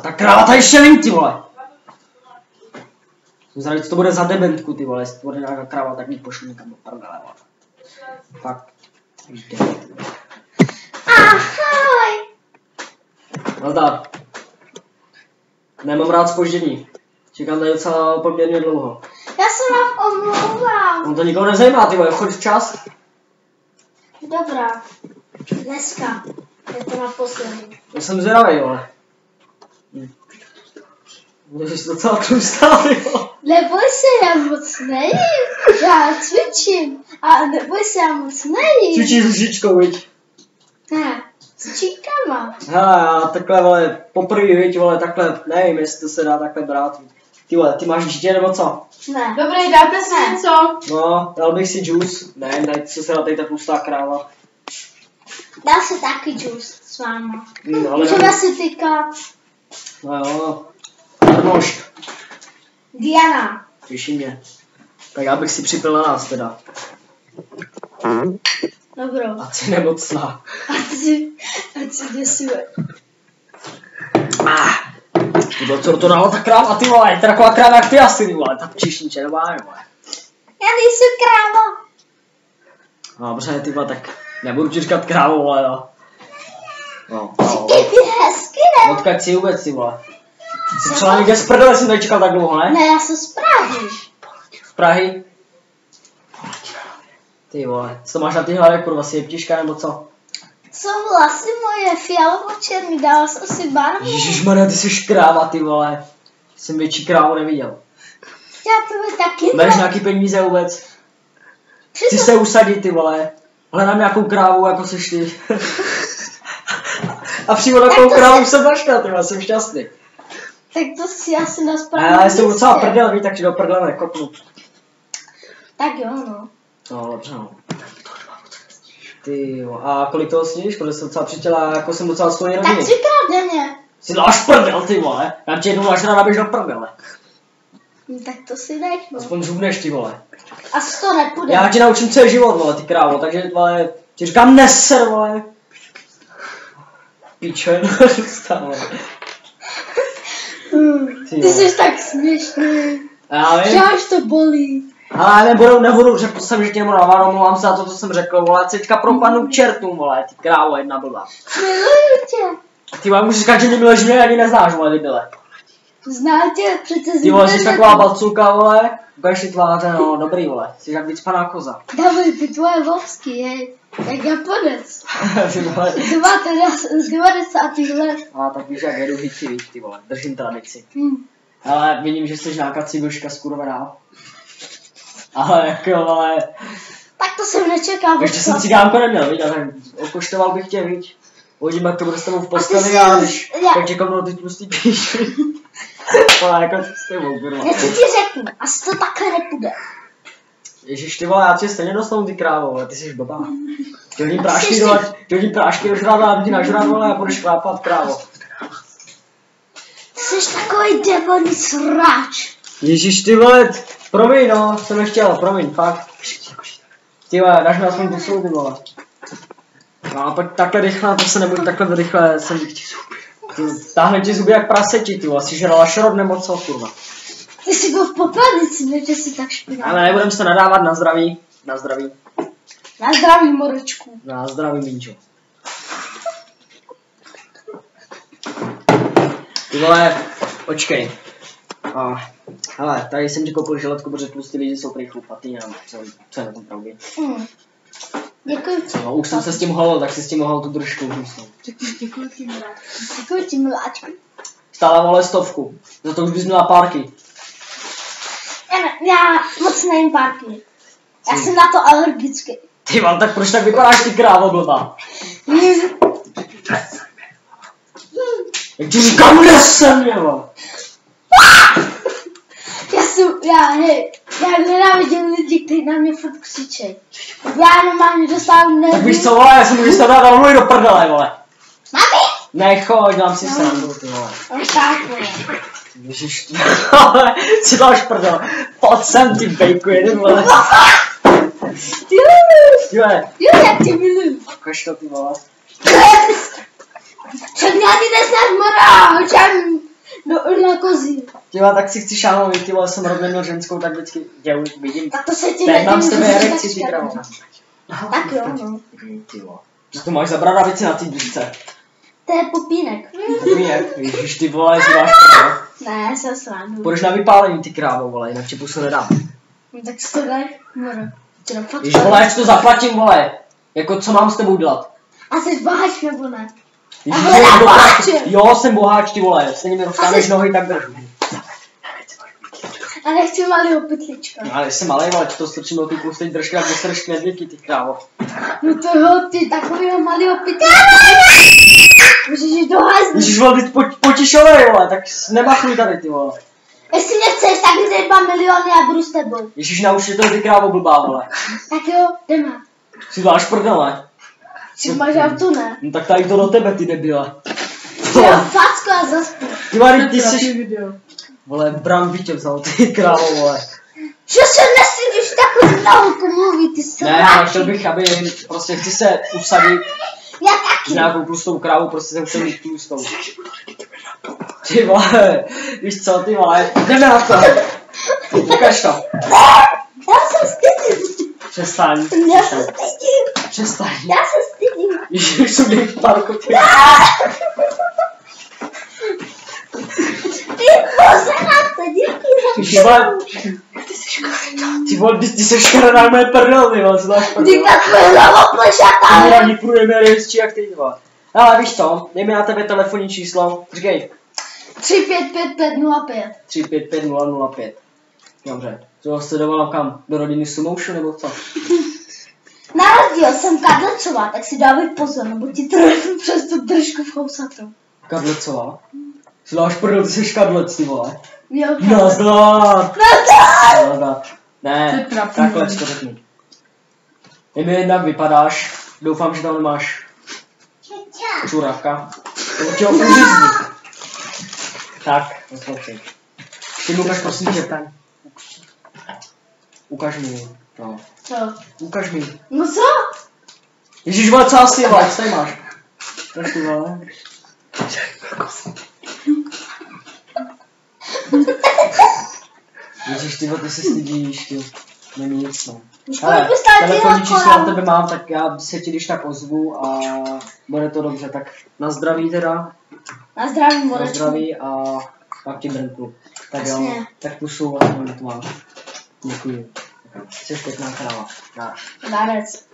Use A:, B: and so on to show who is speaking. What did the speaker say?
A: Ta kráva tady ještě není, ty vole. Zradit, co to bude za dementku, ty vole, jestli to bude nějaká kráva, tak mi pošlu někam do prdele, vole. Fakt.
B: Ahoj.
A: No tak. Nemám rád zpoždění. Čekám tady docela poměrně dlouho.
B: Já se vám omlouvám.
A: On to nikoho nezajímá, ty vole, choď včas.
B: Dobrá. Dneska. Je to naposledy.
A: Já jsem zvědavej, vole. Jsi docela tlustá, ty vole.
B: Neboj se, já moc nejím. Já cvičím. A neboj se, já moc nejím.
A: Cvičíš s lžičkou, viď?
B: Ne, s číkama.
A: Hele, já takhle, vole, poprvé, viď, vole, takhle, nevím, jestli to se dá takhle brát. Ty vole, ty máš dítě nebo co?
B: Ne.
C: Dobrý, dáte si něco?
A: No, dal bych si džus. Ne, daj, co se dá tady ta tlustá kráva.
B: Dá se taky džus s váma.
A: Ale
B: Můžeme si tykat.
A: No jo. Nož.
B: Diana.
A: Těší mě. Tak já bych si připil na nás teda.
B: Dobrou.
A: Ať si nemocná.
B: Ať si děsuje.
A: Ty vole, co to dala ta kráva, ty vole, je to taková kráva jak ty asi, ty vole, ta čišniče, nebo já, vole.
B: Já nejsem kráva.
A: No dobře, ty vole, tak nebudu ti říkat krávu, vole, no. No,
B: Říkej ty hezky, ne?
A: odkaď si vůbec, ty vole. Jsi třeba někde z prdele, jsem tady čekal tak dlouho, ne?
B: Ne, já jsem z Prahy.
A: Z Prahy? Ty vole, co máš na ty hlavě, kurva, si jeptiška nebo co?
B: Co vlasy moje, fialovo-černý, dala jsem si barvu.
A: Ježišmarja, ty jsi kráva, ty vole. Jsem větší krávu neviděl.
B: Já to by taky
A: Máš nějaký peníze vůbec? Chci se usadit, ty vole. Hledám nějakou krávu, jako seš ty. A přímo na tou krávu jsem našel, ty vole, jsem šťastný.
B: Tak to si asi na správně.
A: Já jsem docela prdel, víš, takže do prdele nekopnu.
B: Tak jo, no.
A: No, dobře, no. Ty jo, a kolik toho sníš? Protože jsem docela přitěla, jako jsem docela svůj
B: Tak
A: rodiny.
B: 3krát denně.
A: Si dáš prdel, ty vole. Já ti jednou nažrát, abys do prdele.
B: Tak to si nech, no.
A: Aspoň žubneš, ty vole.
B: A to nepůjde.
A: Já ti naučím, co je život, vole, ty krávo, takže, vole, ti říkám neser, vole. Píčo, jen vole.
B: Ty jsi tak směšný.
A: Já vím.
B: Že až to bolí.
A: Ale nebudu, řekl jsem, že tě nebudu navárat, omlouvám se za to, co jsem řekl, vole, teďka propadnu k čertům, vole, ty krávo, jedna blbá.
B: Miluju tě.
A: Ty vole, můžeš říkat, že mě miluješ, mě ani neznáš, vole, debile.
B: Znám tě, přece
A: Ty vole, jsi taková balculka, vole, ukáž si tváře, no, dobrý, vole, jsi jak víc paná koza.
B: Dávej, ty tvoje vosky, hej. Jak Japonec.
A: Ty vole.
B: 90. let.
A: A tak víš, jak jedu hici, víš, ty vole, držím tradici.
B: Hm.
A: Ale vidím, že jsi nějaká cibuška skurvená. Ale jako, vole,
B: Tak to jsem nečekal.
A: ještě jsem cigánko neměl, viď, ale okoštoval bych tě, viď. Uvidíme, jak to bude s tebou v posteli, a když tak tě kopnou ty tlustý píšky. Ale jako s tebou, kurva.
B: Já si ti řeknu, asi to takhle nepůjde.
A: Ježiš, ty vole, já tě stejně dostanu, ty krávo, ale ty jsi blbá. Ty hodím prášky do žrádla a ty na žrádlo a budeš chlápat, krávo.
B: Ty jsi takový debilní sráč.
A: Ježiš, ty vole, promiň, no, jsem nechtěl, promiň, fakt. Ty vole, dáš mi aspoň pusu, ty vole. No a pojď takhle rychle, to se nebudu takhle rychle, jsem ti zuby. Táhne ti zuby jak praseti, ty vole, jsi žrala šrob nebo co, kurva.
B: Ty jsi byl v popelnici, ne, že jsi tak špinavý.
A: Ale nebudem se nadávat, na zdraví, na zdraví.
B: Na zdraví, morečku.
A: Na zdraví, Minčo. Ty vole, počkej. Hele, tady jsem ti koupil žiletku, protože tlustí lidi jsou prý chlupatý, nevím, co je na tom pravdě.
B: Děkuji ti.
A: No, už jsem se s tím holil, tak si s tím holil tu držku husnou.
B: Děkuji ti, miláčku. Děkuji ti, miláčku.
A: Stála, vole, 100. Za to už bys měla párky.
B: Já moc nevím párky. Já jsem na to alergický.
A: Ty vám, tak proč tak vypadáš, ty krávo blbá? Jak ti říkám, nesem, jo?
B: Já nenávidím lidi, kteří na mě furt křičej. Já normálně dostávám
A: Tak víš co, vole, já jsem můžu stát dát mluví do prdele, vole.
B: Mami!
A: Nechoď, dám si srandu, ty vole.
B: Tak, vole.
A: Ježiš, vole, si dáš prdel. Pojď sem, ty bejku, jeden, vole.
B: Ty miluji.
A: Ty vole,
B: Jo, jak tě miluji.
A: ukaž to, ty vole.
B: Však mě ani neznáš, Mora, čem na kozy.
A: Těva, tak si chci šáhnout, ty vole, jsem rok neměl ženskou, tak vždycky dělu, vidím.
B: Tak to se ti
A: Teď mám s
B: nedivím,
A: tebe
B: že jsi
A: erekci,
B: tak
A: ty kravo.
B: špatný. Tak jo, no.
A: Ty vole. Že to máš zabrat věci na té dušce.
B: To je popínek.
A: Jak? Ježiš, ty vole, zváš to,
B: Ne, se srandu.
A: půjdeš na vypálení, ty krávo, vole, jinak ti pusu nedám.
B: No, tak si to dej, Mora. Teda fakt
A: Ježiš, vole, až to zaplatím, vole. Jako, co mám s tebou dělat?
B: A jsi boháč nebo ne?
A: Ježiš,
B: Ahoj,
A: jsem boháč.
B: boháče.
A: Jo, jsem boháč, ty vole, stejně mi roztáhneš nohy, tak drž.
B: A nechci malýho pytlička.
A: No, ale jsem malej, vole, to strčím do ty tlustej držky, jak dostaneš knedlíky, ty krávo.
B: No toho, ty takovýho malýho pytlička. Můžeš jít do hajzlu.
A: Ježiš, vole, ty potišovej, vole, tak nemachluj tady, ty vole.
B: Jestli nechceš, tak mi dej 2 miliony a budu s tebou.
A: Ježiš, nauč je to ty krávo blbá, vole.
B: Tak jo, jdeme.
A: Si dáš prdel, ne?
B: Si máš auto, ne?
A: No tak tady to do tebe, ty debile.
B: Já facku a zaspu.
A: Ty Mari, ty jsi... Vole, Bram Vítě vzal, ty krávo, vole.
B: Že se nestydíš takový na holku mluvit, ty se
A: Ne, ale chtěl bych, aby prostě chci se usadit
B: Já
A: s
B: taky.
A: nějakou tlustou krávou, prostě jsem chtěl mít tlustou. Ty vole, víš co, ty vole, jdeme na to. Ukaž to.
B: Já se stydím.
A: Přestaň.
B: Já se stydím.
A: Přestaň.
B: Já se stydím.
A: Ježiš, jsou mě v parku, ty.
B: Ty pozeráte, díky
A: Ty vole, ty vole, ty jsi škaredá moje prdel, ty vole, co dáš prdel.
B: Díka tvoje hlava plešatá.
A: Ty ani průjeme rejstří jak ty vole. Ale víš co, dej mi na tebe telefonní číslo, říkej.
B: 355505.
A: 355005. Dobře, co sledovala kam? Do rodiny Sumoušu nebo co?
B: Na rozdíl jsem Kadlecová, tak si dávej pozor, nebo ti trefnu přes tu držku v chousatou.
A: Kadlecová? Si dáš prdel, ty jsi kadlec, ty vole.
B: Jo,
A: Nazdar!
B: Nazdar!
A: Nazdar. Ne,
C: To je trapný.
A: takhle to řekni. Ty mi jednak vypadáš, doufám, že tam nemáš čurávka. To tě ho uřízní. Tak, poslouchej. Ty mi ukaž prosím tě ten. Ukaž mi, no.
B: Co?
A: Ukaž mi.
B: No co?
A: Ježíš, vole, co asi, vole, co tady máš? Ukaž ty, vole. Ježíš, ty vole, ty se stydíš, ty. Není nic, no. Hele, telefonní číslo na tebe mám, tak já se ti když tak ozvu a bude to dobře, tak na zdraví teda.
B: Na zdraví,
A: Na
B: Morečku.
A: zdraví a pak ti brnknu. Tak jo,
B: Jasně.
A: tak pusu a to mám. Děkuji. Jsi pěkná kráva. Dáš.
B: Dárec.